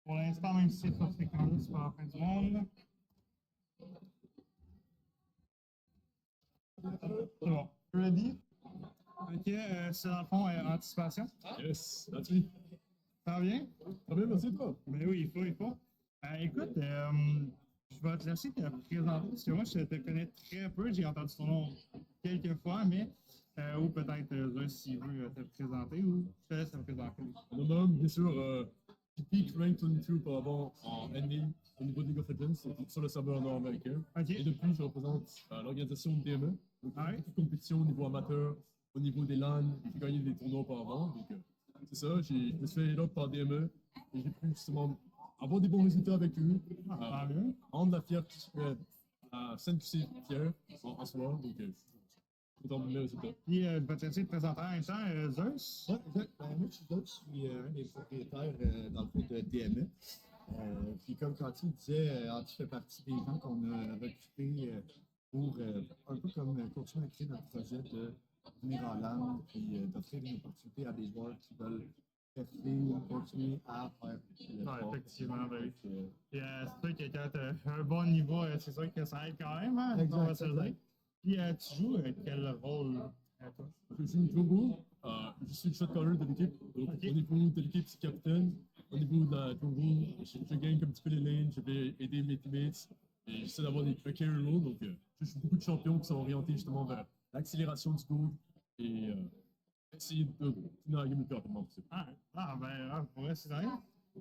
Pour l'instant, même si c'est pas fréquent, c'est pas la fin du monde. C'est bon. Ready? Ok, c'est dans le fond anticipation. Yes, that's me. Ça va bien? Très bien, merci toi. Ben oui, il faut. Écoute, je vais te laisser te présenter parce que moi, je te connais très peu. J'ai entendu ton nom quelques fois, mais ou peut-être Zeus s'il veut te présenter ou je te laisse te présenter. Mon nom, bien sûr, j'ai peak rank 22 auparavant en NA au niveau de League of Legends sur le serveur nord-américain. Ok. Et depuis, je représente l'organisation DME. Donc, Ah ouais? beaucoup de compétitions au niveau amateur, au niveau des LAN. J'ai gagné des tournois auparavant. Donc, c'est ça, je me suis fait head up par DME et j'ai pu justement avoir des bons résultats avec eux. Ah, bien. Rendre la fierté à Sainte-Lucie fière en soi. Donc, content de mes résultats. Puis, je vais te laisser te présenter en même temps, Zeus. Ouais, exact. Moi, je suis Doug, je suis un des propriétaires dans le fond de DME. Puis comme Cathy disait, Antti fait partie des gens qu'on a recrutés pour un peu comme continuer à créer notre projet de venir en LAN et d'offrir une opportunité à des joueurs qui veulent percer ou continuer à faire le Ouais, sport. effectivement, ben oui. Donc, Puis, c'est sûr que quand tu as un bon niveau, c'est sûr que ça aide quand même, hein? Exact, On va se le exact. dire. Puis, tu joues quel rôle toi? Je suis Django, je suis le shot caller de l'équipe. Donc, Ok. au niveau de l'équipe, c'est capitaine. Au niveau de la Django, je gagne un petit peu les lanes, je vais aider mes teammates et j'essaie d'avoir un carry role. Donc, je suis beaucoup de champions qui sont orientés justement vers l'accélération du score et essayer de finir la game le plus rapidement possible. Pour vrai, c'est vrai.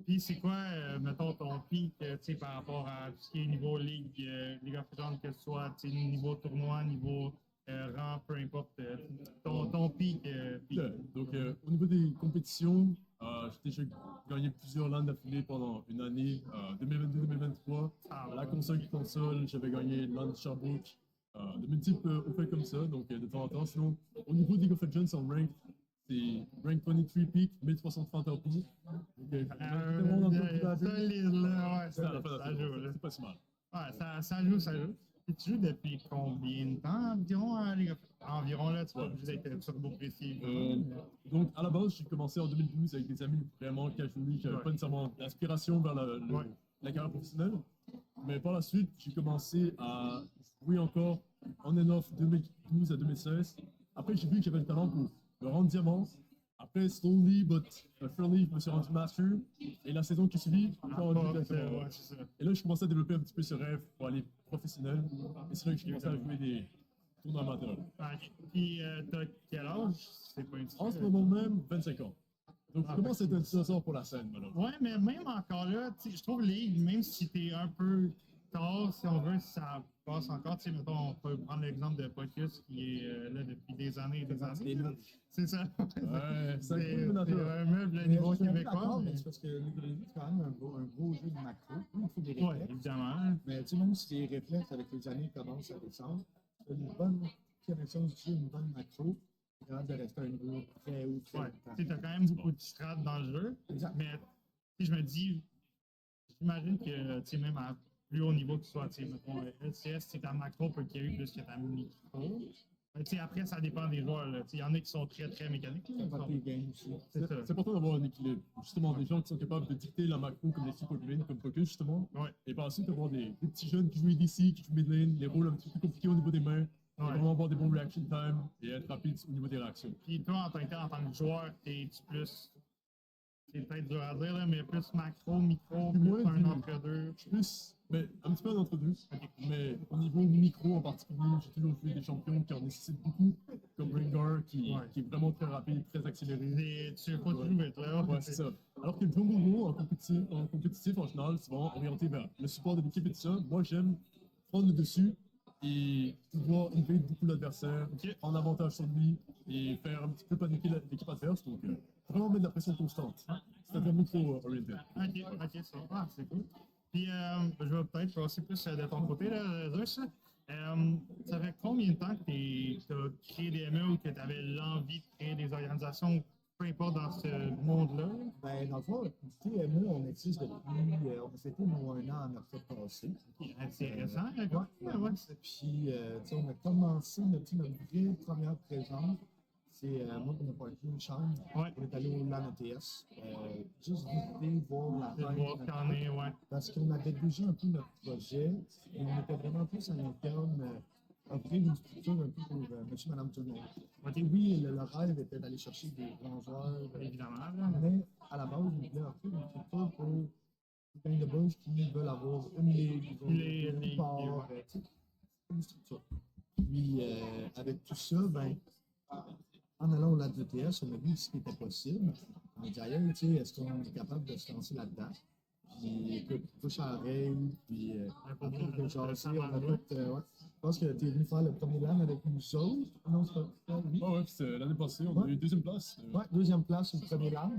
Puis, c'est quoi, mettons, ton pic, tu sais, par rapport à tout ce qui est niveau League of Legends, que ce soit, tu sais, niveau tournoi, niveau rang, peu importe, ton pic. Donc, au niveau des compétitions, j'ai déjà gagné plusieurs LAN d'affilée pendant une année, 2022-2023. À la console, j'avais gagné LAN de Sherbrooke, de multiples faits comme ça, donc de temps en temps. Sinon, au niveau de League of Legends, en rank, c'est rank 23 peak, 1330 RP. Donc, vraiment dans le top de la ville. Solide, là, ouais, C'est à la fin de ça la saison, joue, là. c'est pas si mal. Ouais, ça joue, ça joue. Et tu joues depuis combien de temps environ à League of Legends? Environ, là, tu peux pas obligé d'être turbo précis. Donc, à la base, j'ai commencé en 2012 avec des amis vraiment casually qui n'avaient pas nécessairement d'aspiration vers la carrière professionnelle. Mais par la suite, j'ai commencé à jouer encore on and off 2012 à 2016. Après, j'ai vu que j'avais le talent pour me rendre diamant. Après, slowly but surely, je me suis rendu master. Et la saison qui suit, j'ai rendu directement. Ouais, c'est ça. Et là, je commençais à développer un petit peu ce rêve pour aller professionnel. Et c'est là que j'ai commencé à jouer des tournois amateurs. Ok. Puis, t'as quel âge? C'est pas une En ce moment même, 25 ans. Donc, je commence à être un dinosaure pour la scène, malheureusement. Ouais, mais même encore là, tu sais, je trouve League, même si t'es un peu tard, si on veut, ça passe encore. Tu sais, mettons, on peut prendre l'exemple de Pocus qui est là depuis des années et des années. C'est ça. Ouais, c'est C'est un peu un meuble Mais niveau je suis un peu québécois. d'accord, Mais... mais c'est parce que League of Legends, c'est quand même un gros jeu de macro. Il faut des Ouais, réflexes. évidemment. Mais tu sais, même si les réflexes avec les années commencent à descendre, c'est une bonne connaissance du jeu, une bonne macro, c'est capable de rester à un niveau très haut, très Ouais, longtemps. tu sais, t'as quand même beaucoup de strats dans le jeu. Exact. Mais tu sais, je me dis, j'imagine que tu sais, même à plus haut niveau que ce soit, tu sais, mettons, LCS, c'est ta macro peut carry plus que ta micro. Mais tu sais, après, ça dépend des joueurs. Tu sais, il y en a qui sont très, très mécaniques. Ça va tes games aussi. C'est ça. C'est important d'avoir un équilibre. Justement, des gens qui sont capables de dicter la macro comme des super green, comme Focus, justement. Ouais. Et par la suite, avoir des petits jeunes qui jouent ADC, qui jouent mid lane, les rôles un petit peu plus compliqués au niveau des mains. Et vraiment avoir des bons reaction time et être rapide au niveau des réactions. Puis toi, en tant que joueur, t'es-tu plus. C'est peut-être dur à dire, là, mais plus macro, micro, plus Moi, un entre-deux. Plus, mais un petit peu d'entre deux. Mais au niveau micro en particulier, j'ai toujours joué des champions qui en nécessitent beaucoup, comme Rengar, qui est vraiment très rapide, très accéléré. Et tu faut toujours vite, là. Ouais, c'est ça. Alors que le Jungle en compétitif, en général, c'est vraiment orienté vers le support de l'équipe et tout ça. Moi, j'aime prendre le dessus et pouvoir invade beaucoup l'adversaire, prendre avantage sur lui et faire un petit peu paniquer l'équipe adverse. Donc, vraiment mettre de la pression constante. C'est un micro-orienté. C'est cool. Puis, je vais peut-être passer plus de ton côté, là, Zeus. Ça fait combien de temps que tu as créé des ME ou que tu avais l'envie de créer des organisations, peu importe dans ce monde-là? Ben, dans le fond, TME, on existe depuis, on a fêté nos 1 an en octobre passé. C'est récent, d'accord? Puis, tu sais, on a commencé notre vraie première présence. moi, on a pas une chambre. Ouais. On est allé au LAN ETS. Juste visiter, voir la De voir ce qu'il y en est, ouais. parce qu'on avait déjà un peu notre projet, et on était vraiment plus à l'interne, offrir une structure un peu pour monsieur, madame, tout le monde. Ok. Oui, le rêve était d'aller chercher des grands joueurs, Évidemment, là. mais à la base, on voulait offrir une structure pour plein de boys qui veulent avoir une ligue, Une ligue, sport, tu sais, une structure. Puis, avec tout ça, ben, en allant au LAN ETS, on a vu ce qui était possible. On a dit, ailleurs, tu sais, est-ce qu'on est capable de se lancer là-dedans? Puis, écoute, touche à l'oreille, puis pour après, vrai, on a jasé, ça on a marche. fait, ouais. Je pense que tu es venu faire le premier LAN avec nous autres. Non, c'est pas lui. Ah ouais, puis l'année passée, on a eu deuxième place. Ouais, deuxième place, le premier LAN.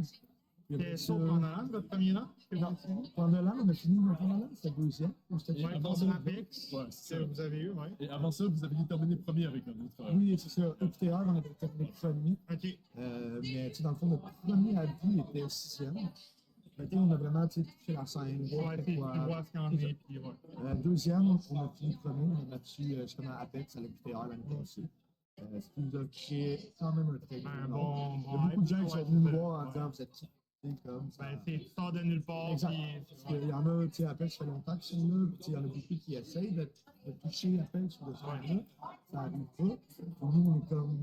Puis après C'était ça, ça pendant l'an, votre premier an? non, pendant LAN, on a fini notre premier LAN, c'était le deuxième. Ou c'était Et Ouais, avant pour ça, Apex, ouais, que c'est ça. vous avez eu, ouais. Et avant ça, vous avez terminé premier avec un autre. Oui, c'est ça. EQTR, on avait terminé premier. Ok. Mais tu sais, dans le fond, notre premier avis était sixième. Mais tu sais, on a vraiment tu sais, touché la scène. voir Ouais, tu pourquoi. vois ce qu'il y en est, puis ouais. Deuxième, on a fini premier. On a battu justement Apex à l'EQTR l'année passée. Ce qui nous a créé quand même un très Un gros nom. bon Il y a beaucoup de gens qui sont venus nous voir en ouais. disant vous êtes qui? Tu sais, comme ça. Ben, tu sors de nulle part, Exact. puis Parce qu'il y en a, tu sais, Apex, ça fait longtemps qu'ils sont là. Puis, tu sais, il y en a beaucoup qui essayent de toucher Apex ou de se faire là. Ça n'arrive pas. Puis nous, on est comme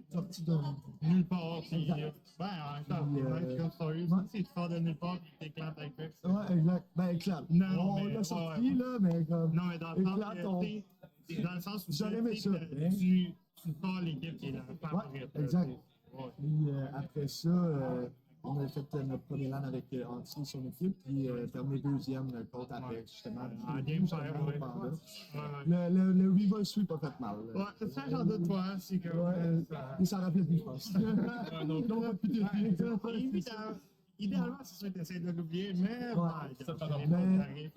sortis de nulle part, puis Exact. ben, en même temps, Puis, c'est même comme story, ouais. si tu sors de nulle part, puis t'éclates avec Apex. Ouais, exact. Ben, éclate. Non, On mais- l'a sorti, ouais. là, mais comme. Non, mais dans le sens Éclate, on- que, tu sais, dans le sens où J'aurais aimé tu sais, ça, mais- tu sors l'équipe qui est la favorite. là, exact. tu sais. Ouais. Puis après ça, on a fait notre premier LAN avec Anti, son équipe, puis terminé deuxième contre Apex, justement. En game share, ouais. Panda. Ouais, Le reverse sweep a fait mal. ouais. Ouais, ça, j'en doute pas, c'est comme. Ouais, ça- il s'en rappelait plus, je pense. Non, Non, pas plus de Ouais, idéalement, c'est sûr que tu essaies de l'oublier, mais bon, ça regarde, fait c'est des mais- fois qui arrivent,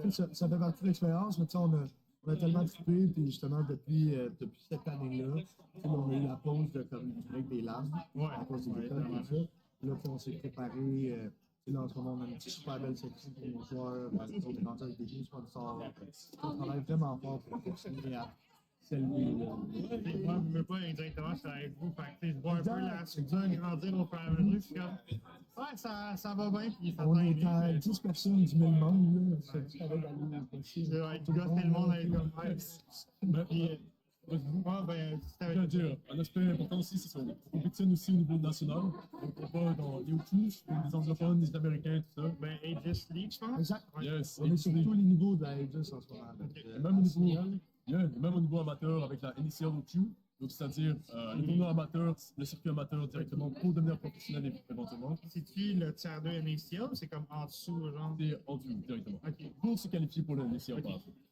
puis, Ça fait partie de l'expérience, mais tu sais, on a tellement trippé, puis justement, depuis cette année-là, tu sais, on a eu la pause de comme avec des lames, Ouais. à cause des Ouais, écoles, vraiment. tout ça. Là, puis on s'est préparé, tu sais, là, en ce moment, on a une super belle section pour nos joueurs, on est rendu avec des gros sponsors. On travaille vraiment fort pour continuer à saluer. Moi, je ne veux pas indirectement, je suis avec vous. Fait que, tu sais, je vois un peu Exact. la structure grandir au fur et à mesure. Je suis comme, ouais, ça va bien, puis ça On t'a est aidé. à mais- 10 personnes du même monde, là. C'est ça va d'aller passer. Ouais, tu gosses tellement avec comme, ouais. Ben, Puis, ouais, ben, si Je veux t'avais dire, un aspect important aussi, c'est qu'on compétitionne aussi au niveau national. Donc, on va dans les Autriches, les anglophones, les Américains, tout ça. ben, Aegis League, je pense. Exact. Ouais. Yes. On est sur tous les niveaux de la Aegis en ce moment. Donc, Et même au niveau, même au niveau amateur avec la Initial OQ, donc c'est-à-dire le tournoi amateur, le circuit amateur directement pour devenir professionnel éventuellement, C'est-tu le tiers 2 initial ou c'est comme en dessous, genre? c'est en dessous directement. Ok. Pour se qualifier pour l'initial.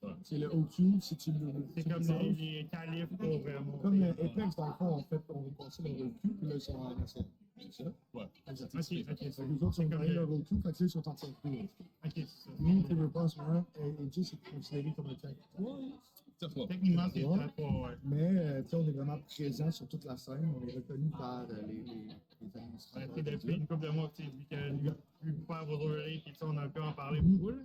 Voilà. c'est le O2, si tu le. C'est comme les qualifs pour monter. Comme Apex, dans le fond, en fait, on est passé le O2, puis là, ils sont en NSL. C'est ça? Ouais. Exact. Ok, ok, Fait que c'est les autres sont comme gagné leur O2, fait que là, ils sont en tier 2. Ok, c'est ça. Nous, tu veux pas en ce moment, Aegis est considéré comme un tier 3. C'est toi. Techniquement, c'est Ouais. tiers 3, ouais. Mais, tu sais, on est vraiment présent sur toute la scène. On est reconnu par les administrateurs. Ouais, depuis une couple de mois, tu sais, vu que vu faire vos oreilles, puis on a un peu en parlé beaucoup, là.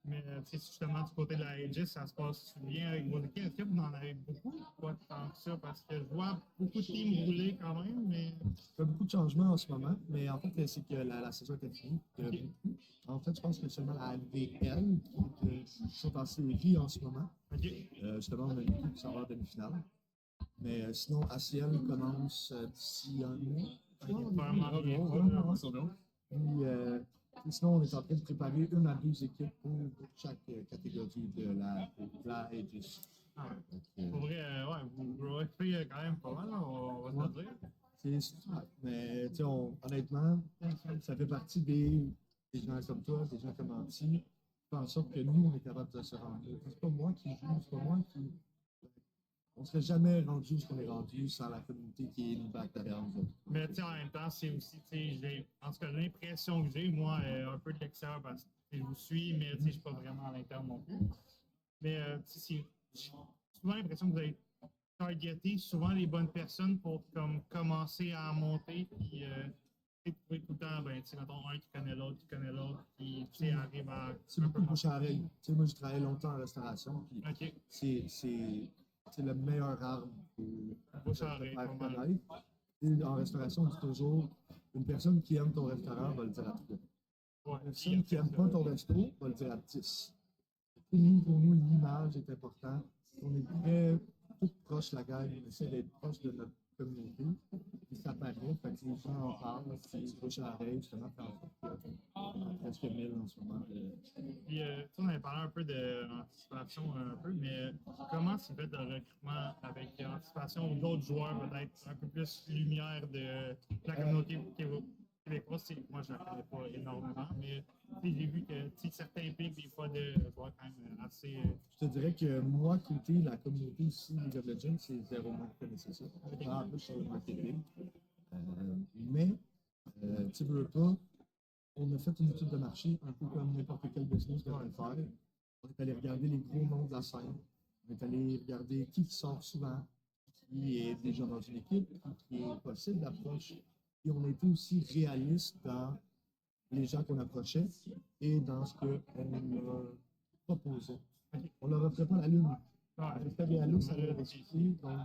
Mais tu sais, justement, du côté de la Aegis, ça se passe bien avec vos équipes. Est-ce que vous en avez beaucoup? Pas tant que ça, parce que je vois beaucoup de teams rouler quand même, mais. Il y a beaucoup de changements en ce moment, mais en fait, c'est que la saison était finie. En fait, je pense que seulement la LVL qui sont en série en ce moment. Ok. Justement, on a une équipe qui s'en va en demi-finale. Mais sinon, ACL commence d'ici un mois. Ok, vraiment bien. Ouais. Ça va bien. Puis, sinon, on est en train de préparer une à deux équipes pour chaque catégorie de la Aegis. Ah ouais. Donc, Pour vrai, ouais, vous growez quand même pas mal, là, on va se le dire. c'est super. Mais tu sais, honnêtement, ça fait partie des gens comme toi, des gens comme Anti, qui font en sorte que nous, on est capable de se rendre. C'est pas moi qui joue, c'est pas moi qui. On serait jamais rendu où on est rendu sans la communauté qui est une back derrière nous autres. Mais tu sais, en même temps, c'est aussi, tu sais, en tout cas, l'impression que j'ai, moi, un peu de l'extérieur, parce que je vous suis, mais tu sais, je suis pas vraiment à l'interne non plus. Mais tu sais, j'ai souvent l'impression que vous avez targeté souvent les bonnes personnes pour comme commencer à monter, puis tu sais, trouver tout le temps, ben, tu sais, mettons, un qui connaît l'autre, qui, tu sais, arrive à. C'est beaucoup de bouche à oreille. Tu sais, moi, j'ai travaillé longtemps en restauration, puis Ok, c'est le meilleur arme pour bouche à te oreille, faire pas mal. connaître. Et en restauration, on dit toujours une personne qui aime ton restaurant va le dire à 3. Ouais, Une personne qui n'aime pas ton resto va le dire à 10. Pour nous, l'image est importante. On est très tout proche de la gang, on essaie d'être proche de notre communauté. Puis ça paraît, fait que les gens en parlent, c'est bouche à l'oreille, justement, faire en sorte qu'il y a presque 1000 en ce moment. Puis, on avait parlé un peu d'anticipation, un peu, mais comment c'est fait le recrutement avec anticipation ou d'autres joueurs, peut-être un peu plus lumière de la communauté québécoise? Moi, je ne la connais pas énormément, mais j'ai vu que certains pics, des fois, de joueurs quand même assez. Je te dirais que moi, côté la communauté ici, League of Legends, c'est zéro moins qui connaissait ça. En plus, sur le marketing. Mais, tu veux pas, on a fait une étude de marché, un peu comme n'importe quel business devrait le faire. On est allé regarder les gros noms de la scène. On est allé regarder qui sort souvent, qui est déjà dans une équipe, qui est possible d'approche. Et on a été aussi réaliste dans les gens qu'on approchait et dans ce qu'on leur proposait. On leur offrait pas la lune. On restait réaliste, ça leur expliquer. Donc,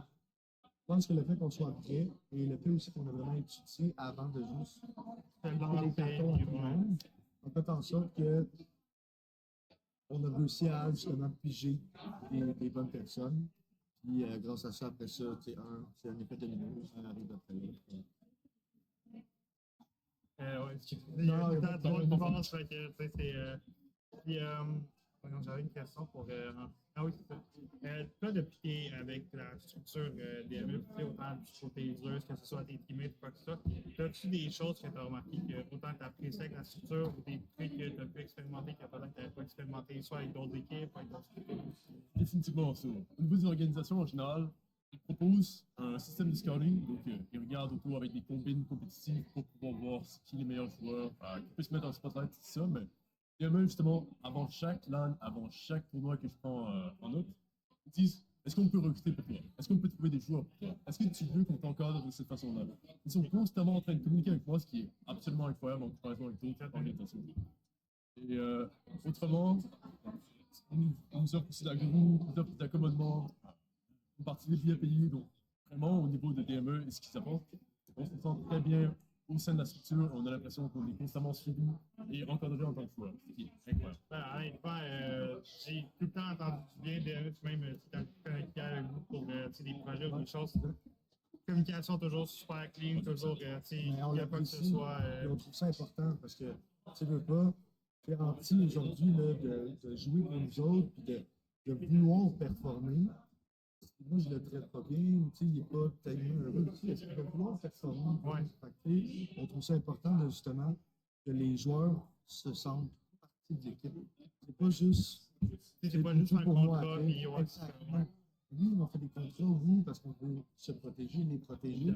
je pense que le fait qu'on soit prêt et le fait aussi qu'on a vraiment étudié avant de juste faire les cartons à tout le monde, a fait en sorte que on a réussi à justement piger des bonnes personnes. Puis grâce à ça, après ça, c'est un effet domino, ça arrive après l'autre. Ouais, il y a tout le temps trop de force, fait que, tu sais, c'est. Puis, j'avais une question pour. Ah oui, c'est ça. Toi, depuis que tu es avec la structure des MF, autant du côté user, que ce soit tes teammates ou quoi que ce soit, as-tu des choses que tu as remarquées que autant tu as apprécié avec la structure ou des trucs que tu as pu expérimenter que peut-être tu n'avais pas expérimenté, soit avec d'autres équipes, avec d'autres équipes? Définitivement ça. Au niveau des organisations en général, ils proposent un système de scouting, donc ils regardent autour avec des combines compétitives pour pouvoir voir qui est les meilleurs joueurs, qui peut se mettre en spotlight, tout ça, mais et même justement, avant chaque LAN, avant chaque tournoi que je prends en note, ils disent est-ce qu'on peut recruter pour toi? Est-ce qu'on peut trouver des joueurs pour toi? Est-ce que tu veux qu'on t'encadre de cette façon-là? Ils sont constamment en train de communiquer avec moi, ce qui est absolument incroyable en comparaison avec d'autres organisations. Et autrement, ils nous offrent aussi de la grue, ils nous offrent d'accommodement, une partie des billets payés. Donc, vraiment, au niveau de DME et ce qu'ils apportent, on se sent très bien au sein de la structure. On a l'impression qu'on est constamment suivi et encadré en tant que joueur. C'est incroyable. Honnêtement, j'ai tout le temps entendu du bien de même si tu as connecté avec vous pour des projets ou des choses. Communication toujours super clean, toujours, il n'y a pas que ce soit. On trouve ça important parce que tu ne veux pas faire anti aujourd'hui de jouer pour nous autres et de vouloir performer. Moi, je le traite pas bien, il n'est pas tellement heureux. Il va vouloir performer. Ouais. On trouve ça important de, justement que les joueurs se sentent partie de l'équipe. C'est pas juste. C'est pas juste un contrat. Exactement. Oui, on fait des contrats, oui, parce qu'on veut se protéger, les protéger.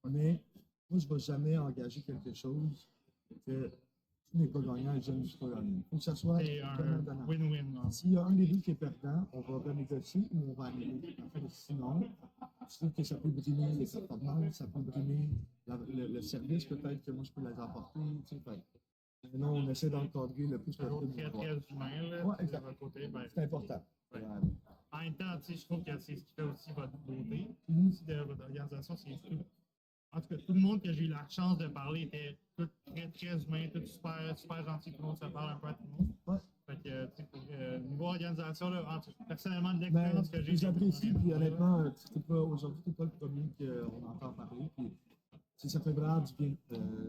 Mais moi, je ne vais jamais engager quelque chose que tu n'es pas gagnant et je ne suis pas gagnant. Il faut que ça soit un win-win. S'il y a un des deux qui est perdant, on va renégocier ou on va annuler. En fait, sinon, je trouve que ça peut brimer les performances, ça peut brimer le service peut-être que moi je peux les apporter. Tu sais, non, on essaie d'encadrer le plus possible. Très, très humain, là, ouais, de votre côté. Ben, c'est important. Ouais. En même temps, je trouve que c'est ce qui fait aussi votre beauté, aussi de votre organisation. C'est tout. En tout cas, tout le monde que j'ai eu la chance de parler était tout très, très humain, tout super, super gentil. Tout le monde se parle un peu à tout le monde. Ouais. Fait que, pour niveau organisation, là, personnellement, de l'expérience que j'ai. J'apprécie, puis honnêtement, aujourd'hui, tu n'es pas le premier qu'on entend parler. Puis, ça fait vraiment du bien.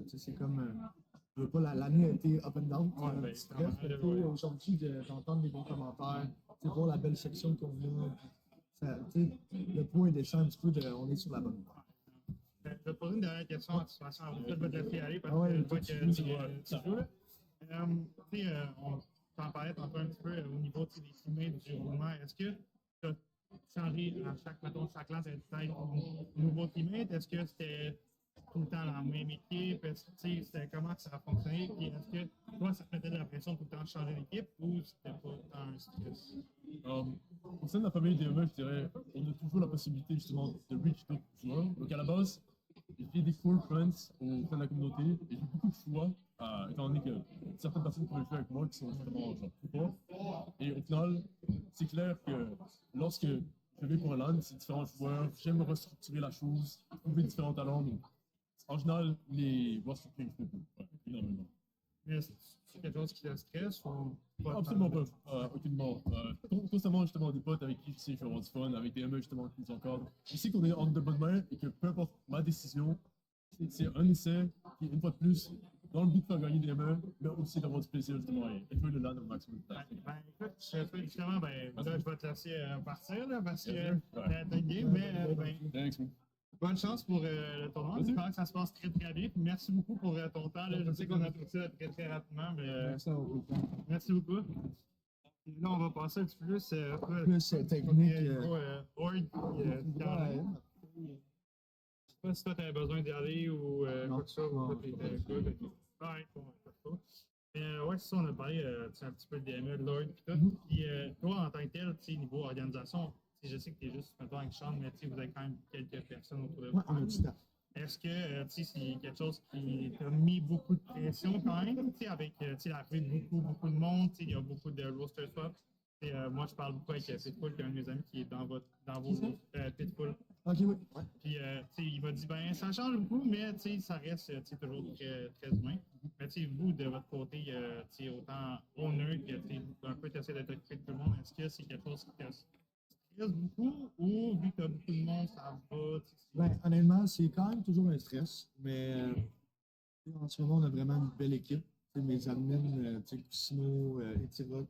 C'est comme. Je veux pas, l'année a été up and down. Ouais, aujourd'hui, d'entendre les bons commentaires, voir la belle section qu'on a. Le point descend un petit peu on est sur la bonne voie. Je vais te poser une dernière question en situation à vous. Je vais te laisser aller parce que je vois que tu joues. On t'en parlait tantôt un petit peu au niveau des teammates du roulement. Est-ce que tu as changé à chaque lance, peut-être un nouveau teammate? Est-ce que c'était tout le temps la même équipe? C'était comment ça a fonctionné? Puis est-ce que toi, ça te mettait de la pression tout le temps de changer d'équipe ou c'était pas tant un stress? Au sein de la famille DME, je dirais, on a toujours la possibilité justement de reach d'autres joueurs. Donc à la base, j'ai fait des core friends au sein de la communauté et j'ai beaucoup de choix, étant donné que certaines personnes pouvaient jouer avec moi qui sont justement genre plus forts. Et au final, c'est clair que lorsque je vais pour un LAN, c'est différents joueurs, j'aime restructurer la chose, trouver différents talents. Donc, en général, les voies streaming, énormément. Mais c'est quelque chose qui te stresse ou pas? Absolument pas, aucunement. Constamment, justement, des potes avec qui je sais que je vais avoir du fun, avec des ME, justement, qui nous encadrent. Je sais qu'on est en de bonnes mains et que peu importe ma décision, c'est un essai qui, une fois de plus, dans le but de faire gagner des ME, mais aussi d'avoir du plaisir, justement, et jouer le LAN au maximum. Écoute, justement, là, je vais te laisser partir, là, parce que Bien sûr. t'as une game, mais Thanks, man. bonne chance pour le tournoi. Merci. J'espère que ça se passe très, très bien. Puis merci beaucoup pour ton temps. Là. Je sais qu'on a tout ça très, très rapidement, mais Ça, on peut faire merci beaucoup. Et là, on va passer un petit peu plus, plus technique. Horde, Caroline. Je sais pas si toi, tu avais besoin d'y aller ou Non. quoi que ce soit. Non, Ou toi, t'étais good. Ok. Ouais, bon, pas trop. Mais ouais, c'est ça, on a parlé un petit peu de DME, de Lord, puis tout. Puis toi, en tant que tel, niveau organisation, je sais que tu es juste, mettons, avec Sean, mais vous avez quand même quelques personnes autour de vous. Ouais, on a du temps. Est-ce que c'est quelque chose qui t'a mis beaucoup de pression quand même, avec l'arrivée de beaucoup de monde, il y a beaucoup de roster swap. Moi, je parle beaucoup avec Pitbull, qui est un de mes amis qui est dans vos Pitbull. Ok, oui. Ouais. Puis, il m'a dit, ben, ça change beaucoup, mais ça reste toujours très, très humain. Mais vous, de votre côté, autant honneur que un peu t'essaies d'être occupé de tout le monde, est-ce que c'est quelque chose qui te stresse beaucoup ou vu que t'as beaucoup de monde, ça va? Ben, honnêtement, c'est quand même toujours un stress, mais en ce moment, on a vraiment une belle équipe. T'sais, mes admins, Cousineau, Etiroc,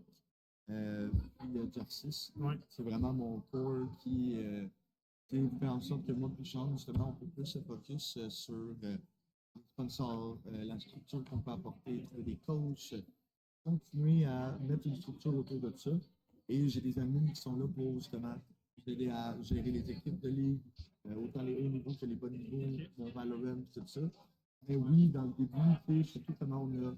puis Jarcis. Ouais. C'est vraiment mon core qui fait en sorte que moi, plus Sean, justement, on peut plus se focus sur les sponsors, la structure qu'on peut apporter, trouver des coachs, continuer à mettre une structure autour de ça. Et j'ai des admins qui sont là pour justement aider à gérer les équipes de ligue, autant les hauts niveaux que les bas niveaux, mon Valorant, tout ça. Mais oui, dans le début, surtout comment on a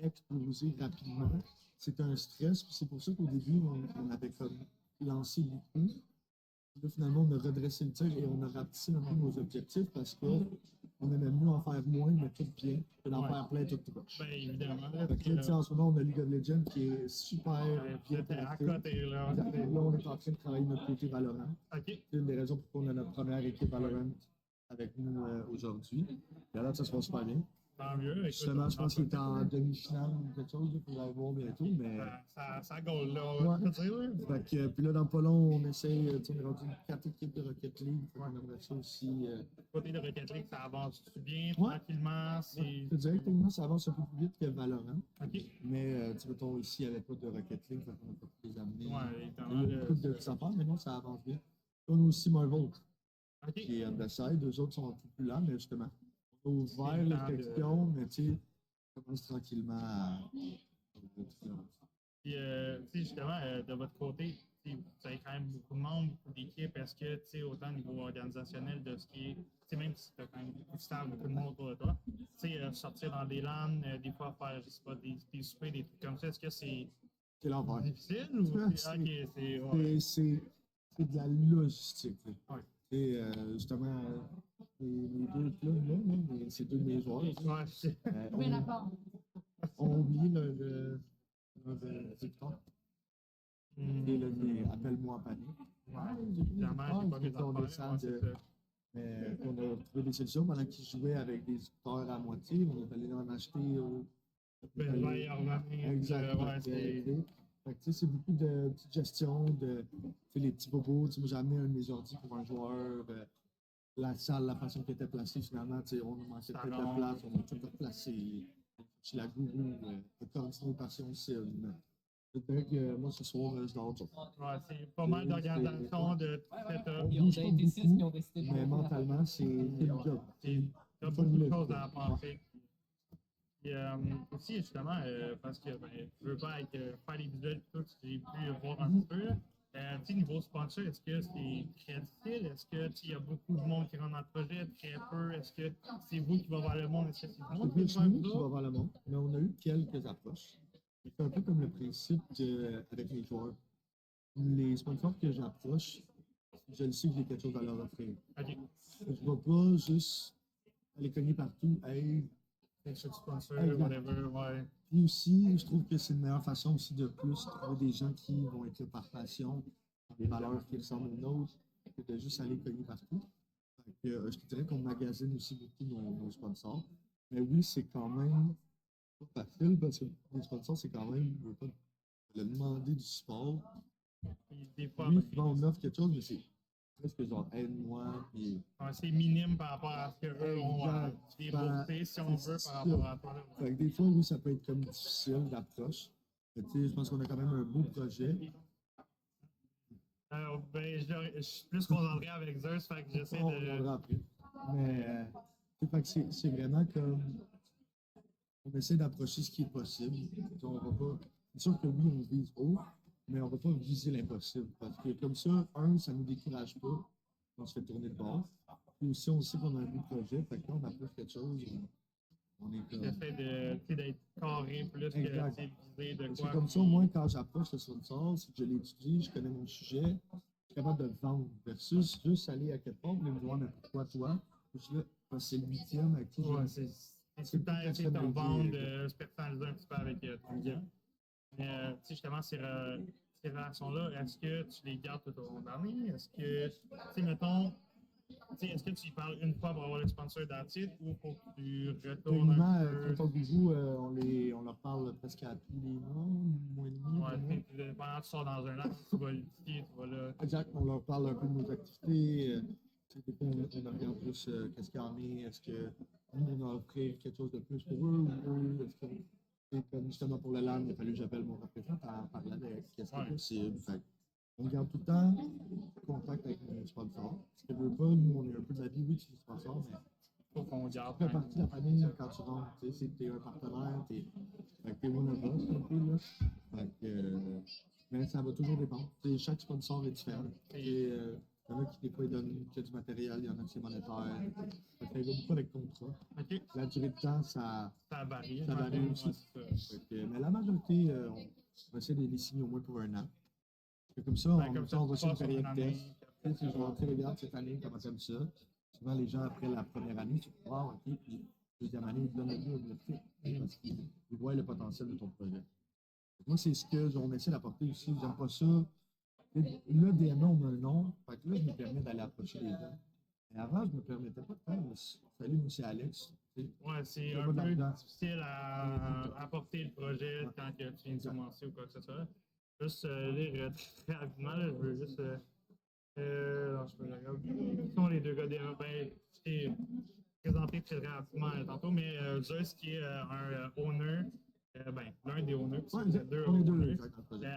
explosé rapidement, c'était un stress. C'est pour ça qu'au début, on avait comme lancé beaucoup. Là, finalement, on a redressé le tir et on a rapetissé un peu nos objectifs parce qu'on aimait mieux en faire moins, mais tout bien, que d'en faire plein tout proche. Ben, évidemment. En ce moment, on a League of Legends qui est super bien à connecté. côté, là. Là, on est en train de travailler notre côté Valorant. OK. C'est une des raisons pour qu'on a notre première équipe Valorant avec nous aujourd'hui. Et là, ça se passe super bien. Tant mieux. Justement, je pense qu'il est en demi-finale ou quelque chose, il faudra le voir bientôt. Mais... Ça gaule, là, on va dire. Fait que, puis là, dans pas long, on essaye, on est rendu 4 équipes de Rocket League. On aimerait ça aussi. Côté de Rocket League, ça avance bien, Ouais. tranquillement. Je te dirais que techniquement, ça avance un peu plus vite que Valorant. OK. Mais, tu mettons, ici, il n'y avait pas de Rocket League, fait qu'on a pas pu les amener. Ouais, Il y a beaucoup de petits affaires, mais non, ça avance bien. On a aussi Marvel, qui est Underside. Eux autres sont un peu plus lents, mais justement, on a ouvert les questions, mais tu sais, on commence tranquillement à. Puis, justement, de votre côté, vous avez quand même beaucoup de membres, beaucoup d'équipes. Est-ce que, autant au niveau organisationnel, de ce qui est, même si tu as quand même beaucoup de staff, beaucoup de monde autour de toi, sortir dans des LAN, des fois faire, je sais pas, des soupers, des trucs comme ça, est-ce que c'est l'envers. difficile ou c'est de la logistique. Ouais. Et justement, les deux clubs, là, c'est deux de mes joueurs. On oublie le Victor. Et là, appelle-moi en panique. Évidemment, j'ai pas mes on descend mais on a trouvé des solutions pendant qu'ils jouaient avec des sculpteurs à moitié. On est allé en acheter au. Exactement. C'est beaucoup de petites gestions, les petits bobos. Moi, j'ai amené un de mes ordi pour un joueur. La salle, la façon qu'elle était placée, finalement, on a manqué peut-être de place, on a tout replacé. Chez la gourou, de coordonner par son sim. Je dirais que moi, ce soir, je dors dur. Ouais, c'est pas mal d'organisation, de setup. Ils ont été 6 qui ont décidé de. Mais mentalement, c'est le job. Il y a beaucoup de choses à penser. Et aussi, justement, parce que je veux pas faire les visuels et tout, j'ai pu voir un petit peu. Niveau sponsor, est-ce que c'est très difficile? Est-ce qu'il y a beaucoup de monde qui rentre dans le projet? Très peu? Est-ce que c'est vous qui va voir le monde? Est-ce que c'est vous qui va voir le monde? Mais on a eu quelques approches. C'est un peu comme le principe avec les joueurs. Les sponsors que j'approche, je le sais que j'ai quelque chose à leur offrir. Okay. Je ne vais pas juste aller cogner partout. Hey, sponsor, whatever, ouais. Puis aussi, je trouve que c'est une meilleure façon aussi de plus trouver des gens qui vont être là par passion, des valeurs qui ressemblent aux nôtres, que de juste aller cogner partout. Je te dirais qu'on magasine aussi beaucoup nos sponsors. Mais oui, c'est quand même pas facile parce que les sponsors, c'est quand même le demander du support. Puis des fois, Oui, souvent on offre quelque chose, mais c'est presque genre aide-moi. Puis... c'est minime par rapport à ce qu'eux ont à débourser, si on veut, par rapport à toi. Fait que des fois, oui, ça peut être comme difficile d'approche. Mais tu sais, je pense qu'on a quand même un beau projet. Je suis plus concentré avec Zeus, fait que j'essaie On de. reviendra après. Mais fait que c'est vraiment comme. On essaie d'approcher ce qui est possible. On va pas. C'est sûr que oui, on vise haut, mais on ne va pas viser l'impossible. Parce que comme ça ne nous décourage pas. On se fait tourner de bord. Puis aussi, on sait qu'on a un beau projet. Fait que quand on approche quelque chose, on est comme. J'essaie d'être carré plus Exact. que viser de C'est quoi. comme ça, moi, quand j'approche le sponsor, c'est que je l'étudie, je connais mon sujet, je suis capable de le vendre. Versus juste aller à quelque part, mais me demander pourquoi toi. Puis là, c'est le 8e avec qui Ouais, c'est tout le temps essayer de te vendre, de se personnaliser un petit peu avec ton client. Mais tu sais, justement, ces relations-là, est-ce que tu les gardes tout au long de l'année? Est-ce que, tu sais, mettons, est-ce que tu y parles une fois pour avoir le sponsor d'attitude ou faut que tu retournes Techniquement, un peu? quand on joue, on leur parle presque à tous les mois, un mois et demi. Ouais, pendant que tu sors dans un an, tu vas le quitter, tu vas là. Exact, on leur parle un peu de nos activités. Des fois, on regarde plus qu'est-ce qu'il y en a, est-ce que nous, on a offert quelque chose de plus pour eux ou eux, est-ce que, et comme justement pour le LAN, il a fallu que j'appelle mon représentant pour parler avec qu'est-ce qui est possible. Fait, on garde tout le temps contact avec nos sponsors. Ce que je veux pas, nous, on est un peu de la vie, oui, tu es sponsor, mais Faut qu'on garde. tu fais partie de la famille quand tu rentres. Tu sais, t'es un partenaire, t'es one of us un peu, là. Fait que, mais ça va toujours dépendre. Tu sais, chaque sponsor est différent. Il y en a qui, des fois, ils donnent que du matériel, il y en a qui c'est monétaire. Ça fait beaucoup avec contrat. OK. La durée de temps, ça varie. ça varie aussi. Fait que, mais la majorité, on essaie de les signer au moins pour un an. Fait comme ça, on va sur une période de test. Tu sais, je vais rentrer, regarde cette année, comment t'aimes ça. Souvent, les gens, après la première année, tu dis, wow, OK, puis deuxième année, ils te donnent le goût objectif parce qu'ils voient le potentiel de ton projet. Moi, c'est ce que on essaie d'apporter aussi. J'aime pas ça. Là, DMA, on a un nom. Fait que là, je me permets d'aller approcher les gens. Mais avant, je ne me permettais pas de faire. Salut, moi, c'est Alex. Ouais, c'est un peu difficile à apporter le projet quand que tu viens de commencer ou quoi que ce soit. Juste lire très rapidement, là, je veux juste. Non, je peux le regarder. Qui sont les deux gars des ben, je t'ai présenté très rapidement tantôt, mais Zeus qui est un owner, ben, l'un des owners, deux owners,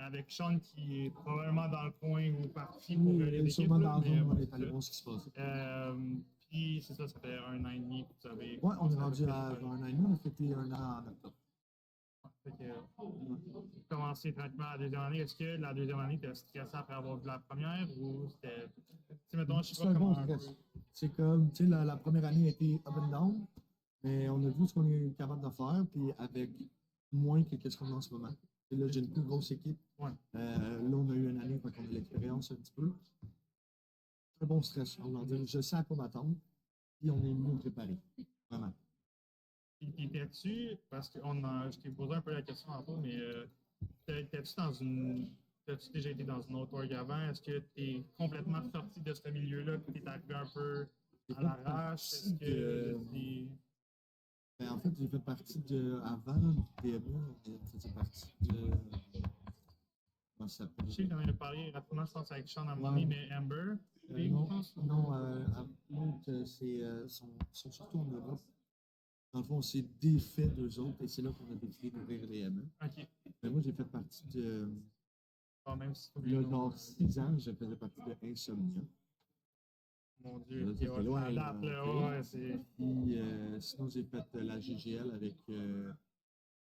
avec Sean qui est probablement dans le coin ou parti pour les équipes. On est allé voir ce qui se passe. Puis c'est ça, ça fait un an et demi que vous avez. Ouais, on est rendu à un an et demi, on a fêté un an en octobre. Commencer tranquillement la deuxième année. Est-ce que la deuxième année, tu as stressé après avoir vu la première ou c'était. Mettons, je sais pas comment. C'est comme, tu sais, la première année a été up and down, mais on a vu ce qu'on est capable de faire, puis avec moins que ce qu'on a en ce moment. Et là, j'ai une plus grosse équipe. Ouais. Là, on a eu une année, donc on a l'expérience un petit peu. Très bon stress, on va dire. Je sais à quoi m'attendre, puis on est mieux préparé. Vraiment. Puis t'es-tu, parce que je t'ai posé un peu la question tantôt, mais t'es-tu dans une. As-tu déjà été dans une autre org avant? Est-ce que tu es complètement sorti de ce milieu-là, que tu es arrivé un peu à l'arrache? Est-ce que ben, en fait, j'ai fait partie de. Avant le DMA, j'ai fait partie de. Comment ça s'appelle? Je sais que j'en ai parlé rapidement, je pense, avec Sean à un moment donné, mais Amber. Sont surtout en Europe. Dans le fond, on s'est défait d'eux autres et c'est là qu'on a décidé d'ouvrir les DMA. OK. Mais moi, j'ai fait partie de. Même si il y a genre 6 ans, je faisais partie de Insomnia. Mon Dieu, là, c'était loin. Puis, sinon, j'ai fait la GGL avec. Ça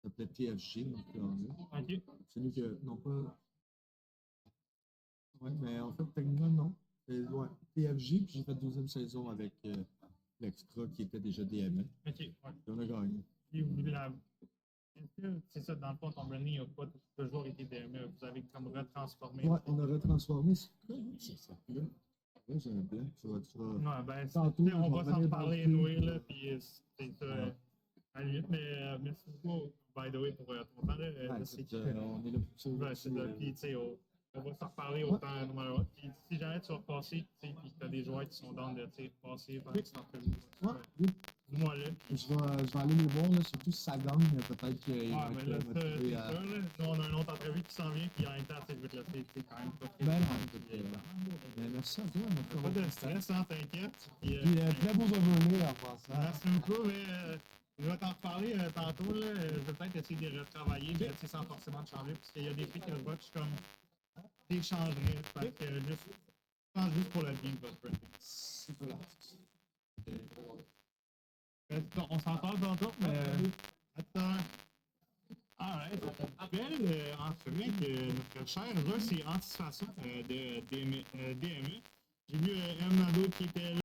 s'appelait TFG. Donc, OK. C'est nous que. Non, pas. Oui, mais en fait, techniquement, non. Ouais, TFG, puis j'ai fait deuxième saison avec l'Extra qui était déjà DMA. OK, ouais. Et on a gagné. Est-ce que c'est ça, dans le fond, ton running n'a pas toujours été DMA? Vous avez comme retransformé? Ouais, on a retransformé. C'est ça. Là, j'ai un blanc. Non, ben, tantôt, on va s'en parler, Noé, là, puis c'est ça. À la limite, mais merci beaucoup, by the way, pour ton temps. On est là pour ça. Puis, tu sais, On va s'en reparler autant no matter what. Puis si jamais tu vas passer, tu sais, puis que tu as des joueurs qui sont dans de passer pendant cette entrevue. Ouais, oui. Dis-moi là. Je vais aller les voir, là, surtout si ça gagne, peut-être qu'ils Ah, vont mais être là, c'est motivés ça, à. là. Nous, on a une autre entrevue qui s'en vient, puis en même temps, tu sais, je veux te laisser, c'est quand même pas très Ben non, bien. merci à toi, mon Pas frère. de stress, hein, t'inquiète. Puis, Puis, très beaux overlays en passant. merci beaucoup, mais je vais t'en reparler tantôt. Là. Je vais peut-être essayer de les retravailler, mais tu sais, sans forcément te changer, parce qu'il y a des trucs que je vois que je suis comme t'échangerais. Fait que juste, je pense juste pour le game, votre friend. C'est pas l'artiste. On s'en parle tantôt, mais. Attends. Alright. Après, en fait, notre cher Russ est anticipation de DME. J'ai vu M. Nado qui était là.